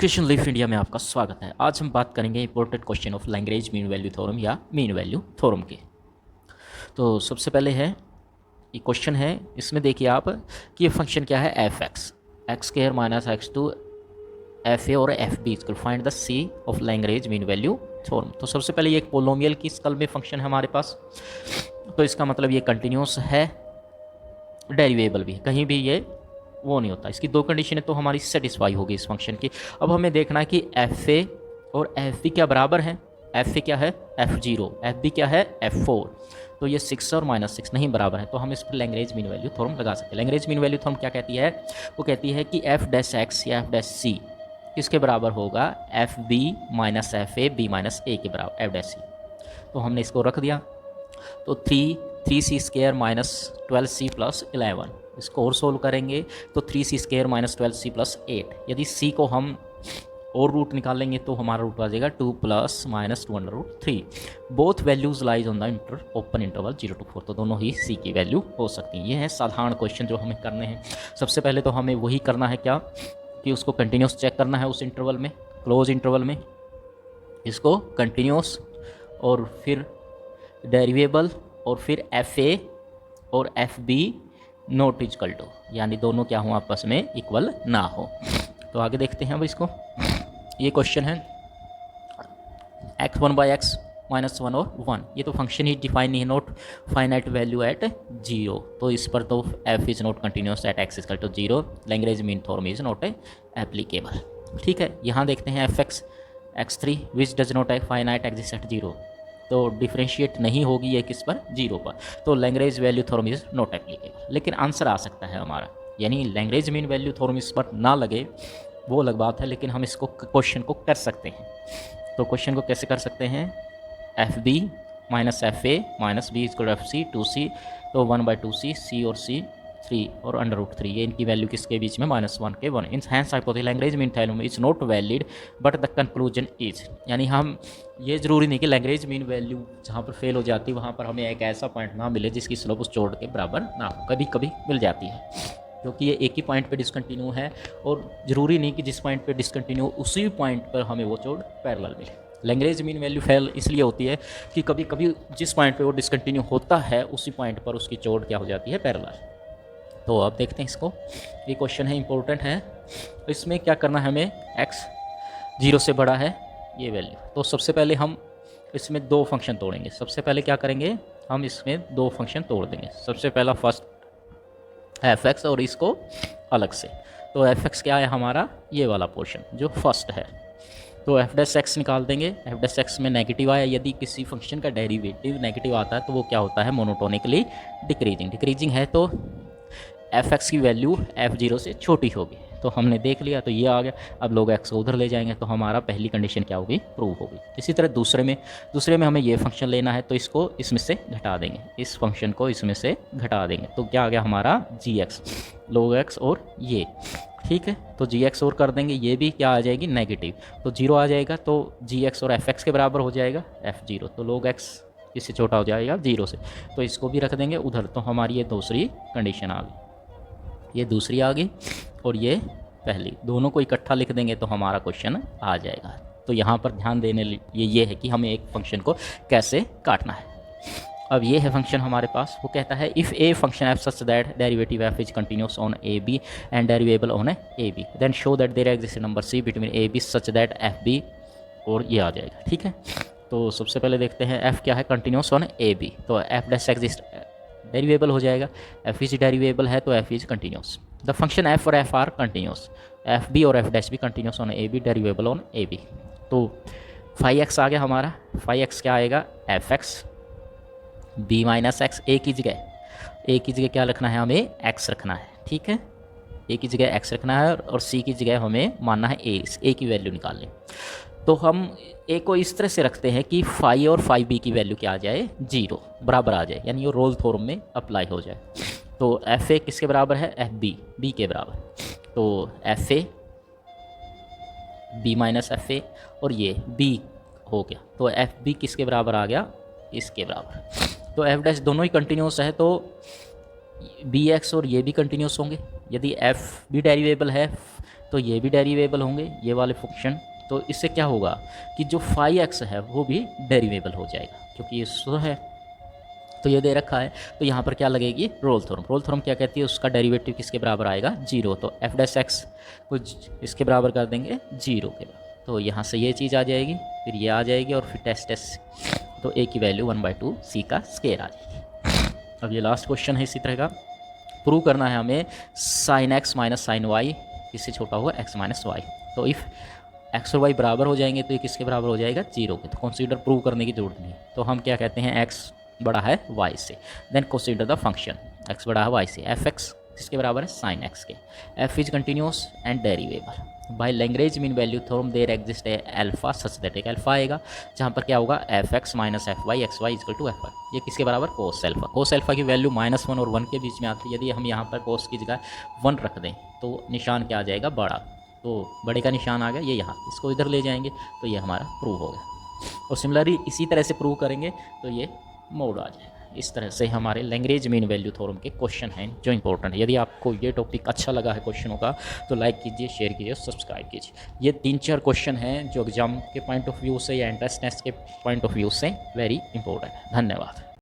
Education leaf India में आपका स्वागत है। आज हम बात करेंगे इंपॉर्टेंट क्वेश्चन ऑफ लैंग्वेज मीन वैल्यू थ्योरम या मीन वैल्यू थ्योरम के। तो सबसे पहले है ये क्वेश्चन है, इसमें देखिए आप कि ये फंक्शन क्या है, f x square minus x to f a और f b equal find the c of लैंग्वेज मीन वैल्यू थ्योरम। तो सबसे पहले ये एक पोलोमियल की स्कल में फंक्शन है हमारे पास, तो इसका मतलब ये कंटिन्यूस है, डेरिवेबल भी, कहीं भी ये वो नहीं होता। इसकी दो कंडीशन है तो हमारी सेटिस्फाई होगी इस फंक्शन की। अब हमें देखना है कि एफ ए और एफ बी क्या बराबर है। एफ ए क्या है F0, एफ बी क्या है F4। तो ये 6 और -6 नहीं बराबर है, तो हम इस पर लैंग्वेज मीन वैल्यू थ्योरम लगा सकते हैं। लैंग्वेज मीन वैल्यू थ्योरम क्या कहती है, वो कहती है कि एफ डैश एक्स या एफ डैश सी किसके बराबर होगा, f b minus f a b minus a के बराबर, एफ डैश सी। तो हमने इसको रख दिया, तो 3c square minus 12c plus 11, इसको और सोल्व करेंगे तो 3c square minus 12c plus 8। यदि c को हम और रूट निकालेंगे तो हमारा रूट आ जाएगा 2 plus minus 2/3। Both values lies on the open interval 0 to 4, तो दोनों ही c की वैल्यू हो सकती हैं। ये है साधारण क्वेश्चन जो हमें करने हैं। सबसे पहले तो हमें वही करना है क्या, कि उसको कंटिन्यूस चेक करना है उस इंटरवल में, क्लोज इंटरवल में, इसको कंटिन्यूस और फिर डेरिवेबल और फिर एफ ए और f b not equal to, यानी दोनों क्या हो आपस में इक्वल ना हो। तो आगे देखते हैं अब इसको। ये क्वेश्चन है x1 बाई एक्स माइनस 1 और 1, ये तो फंक्शन ही डिफाइन नहीं है, नॉट फाइनाइट वैल्यू एट 0, तो इस पर तो f is not continuous at x equal to 0, लैंग्वेज mean theorem is not applicable. ठीक है, यहाँ देखते हैं f x x3 which does not finite exist at 0, तो डिफ्रेंशिएट नहीं होगी ये किस पर, 0 पर, तो language value theorem is not applicable. लेकिन आंसर आ सकता है हमारा, यानी लैंग्वेज मीन वैल्यू थ्योरम इस पर ना लगे वो अलग बात है, लेकिन हम इसको क्वेश्चन को कर सकते हैं। तो क्वेश्चन को कैसे कर सकते हैं, f b minus f a minus b equal f c 2c, तो 1/2c, c और c 3 और √3, ये इनकी वैल्यू किसके बीच में, -1 के 1। इन हैंस हाइपोथेसिस लैंग्वेज mean theorem is not valid but the conclusion is, यानी हम ये ज़रूरी नहीं कि लैंग्वेज मीन वैल्यू जहाँ पर फेल हो जाती है वहाँ पर हमें एक ऐसा पॉइंट ना मिले जिसकी स्लोप उस चोट के बराबर ना हो, कभी कभी मिल जाती है, क्योंकि ये एक ही पॉइंट पे डिसकंटिन्यू है, और ज़रूरी नहीं कि जिस पॉइंट पे डिसकंटिन्यू उसी पॉइंट पर हमें वो चोट पैरेलल मिले। लैंग्वेज मीन वैल्यू फेल इसलिए होती है कि कभी कभी जिस पॉइंट पे वो डिसकंटिन्यू होता है उसी पॉइंट पर उसकी चोट क्या हो जाती है, पैरेलल। तो अब देखते हैं इसको, ये क्वेश्चन है, इंपॉर्टेंट है। तो इसमें क्या करना है हमें, x 0 से बड़ा है ये वैल्यू, तो सबसे पहले हम इसमें दो फंक्शन तोड़ेंगे। सबसे पहले क्या करेंगे, हम इसमें दो फंक्शन तोड़ देंगे। सबसे पहला फर्स्ट एफ एक्स और इसको अलग से, तो एफ एक्स क्या है हमारा, ये वाला पोर्शन जो फर्स्ट है, तो एफ डैश एक्स निकाल देंगे। एफ डैश एक्स में नेगेटिव आया, यदि किसी फंक्शन का डेरिवेटिव नेगेटिव आता है तो वो क्या होता है, मोनोटोनिकली डिक्रीजिंग है, तो एफ एक्स की वैल्यू F0 से छोटी होगी, तो हमने देख लिया, तो ये आ गया। अब लोग एक्स को उधर ले जाएंगे तो हमारा पहली कंडीशन क्या होगी, प्रूव होगी। इसी तरह दूसरे में हमें ये फंक्शन लेना है, तो इसको इसमें से घटा देंगे, इस फंक्शन को इसमें से घटा देंगे, तो क्या आ गया हमारा gx, log x और ये, ठीक है। तो gx और कर देंगे, ये भी क्या आ जाएगी, नेगेटिव, तो 0 आ जाएगा, तो gx और fx के बराबर हो जाएगा F0, तो log x इससे छोटा हो जाएगा 0 से, तो इसको भी रख देंगे उधर। तो हमारी ये दूसरी कंडीशन आ गई, ये दूसरी आ गई और ये पहली, दोनों को इकट्ठा लिख देंगे तो हमारा क्वेश्चन आ जाएगा। तो यहाँ पर ध्यान देने ये है कि हमें एक फंक्शन को कैसे काटना है। अब ये है फंक्शन हमारे पास, वो कहता है if a function f such that derivative f is continuous on a b and derivable on a b, then show that there exist number c between a b such that f b, और ये आ जाएगा, ठीक है। तो सबसे पहले देखते हैं एफ क्या है, कंटिन्यूस ऑन ए बी, तो एफ डैश एग्जिस्ट डेरिवेबल हो जाएगा, एफ इज डेरिवेबल है तो f is continuous. The function f और f are continuous, f b और एफ डैश भी continuous on a b, derivable on a b. तो phi x आ गया हमारा, फाई एक्स क्या आएगा, f x b minus x, a की जगह क्या रखना है, हमें एक्स रखना है, ठीक है, ए की जगह एक्स रखना है, और सी की जगह हमें मानना है ए की वैल्यू निकाल लें। तो हम ए को इस तरह से रखते हैं कि फाई और फाई बी की वैल्यू क्या आ जाए, 0 बराबर आ जाए, यानी वो रोल थ्योरम में अप्लाई हो जाए। तो एफ ए किसके बराबर है, एफ बी के बराबर, तो f a b minus f a, और ये बी हो गया, तो एफ बी किसके बराबर आ गया, इसके बराबर। तो एफ डैश दोनों ही कंटिन्यूस है, तो बी एक्स और ये भी कंटिन्यूस होंगे। यदि एफ भी डेरिवेबल है तो ये भी डेरिवेबल होंगे ये वाले फंक्शन। तो इससे क्या होगा कि जो 5x है वो भी डेरिवेबल हो जाएगा क्योंकि ये सो है। तो ये दे रखा है, तो यहाँ पर क्या लगेगी रोल थ्योरम। रोल थ्योरम क्या कहती है, उसका डेरिवेटिव किसके बराबर आएगा, जीरो। तो एफ डैश एक्स कुछ इसके बराबर कर देंगे जीरो के बराबर। तो यहाँ से ये चीज़ आ जाएगी, फिर ये आ जाएगी, और फिर टेस्ट टेस्ट तो ए की वैल्यू 1/2 सी का स्केयर आ जाएगी। अब ये लास्ट क्वेश्चन है इसी तरह का। प्रूव करना है हमें sine x minus sine y किससे छोटा होगा, एक्स माइनस वाई। तो इफ़ एक्स और वाई बराबर हो जाएंगे तो ये किसके बराबर हो जाएगा, जीरो के। तो कंसीडर प्रूव करने की जरूरत नहीं। तो हम क्या कहते हैं, एक्स बड़ा है वाई से, then consider the function x बड़ा है वाई से। एफ एक्स किसके बराबर है, साइन एक्स के। F is continuous and derivable by Lagrange mean value theorem there exist है अल्फा सच दैट एक अल्फा आएगा जहाँ पर क्या होगा, f x minus f y x y equal to f y. ये किसके बराबर, कोस एल्फा। कोस एल्फा की वैल्यू -1 और 1 के बीच में आती है। यदि हम यहाँ पर कोस की जगह 1 रख दें तो निशान क्या आ जाएगा, बड़ा। तो बड़े का निशान आ गया ये यहाँ, इसको इधर ले जाएंगे तो ये हमारा प्रूव हो गया। और सिमिलरली इसी तरह से प्रूव करेंगे तो ये मोड आ जाएगा। इस तरह से हमारे लैग्रेंज मीन वैल्यू थ्योरम के क्वेश्चन हैं जो इंपॉर्टेंट है। यदि आपको ये टॉपिक अच्छा लगा है क्वेश्चनों का तो लाइक कीजिए, शेयर कीजिए, सब्सक्राइब कीजिए। ये 3-4 क्वेश्चन हैं जो एग्जाम के पॉइंट ऑफ व्यू से या एंट्रेंस टेस्ट के पॉइंट ऑफ व्यू से वेरी इंपॉर्टेंट है। धन्यवाद।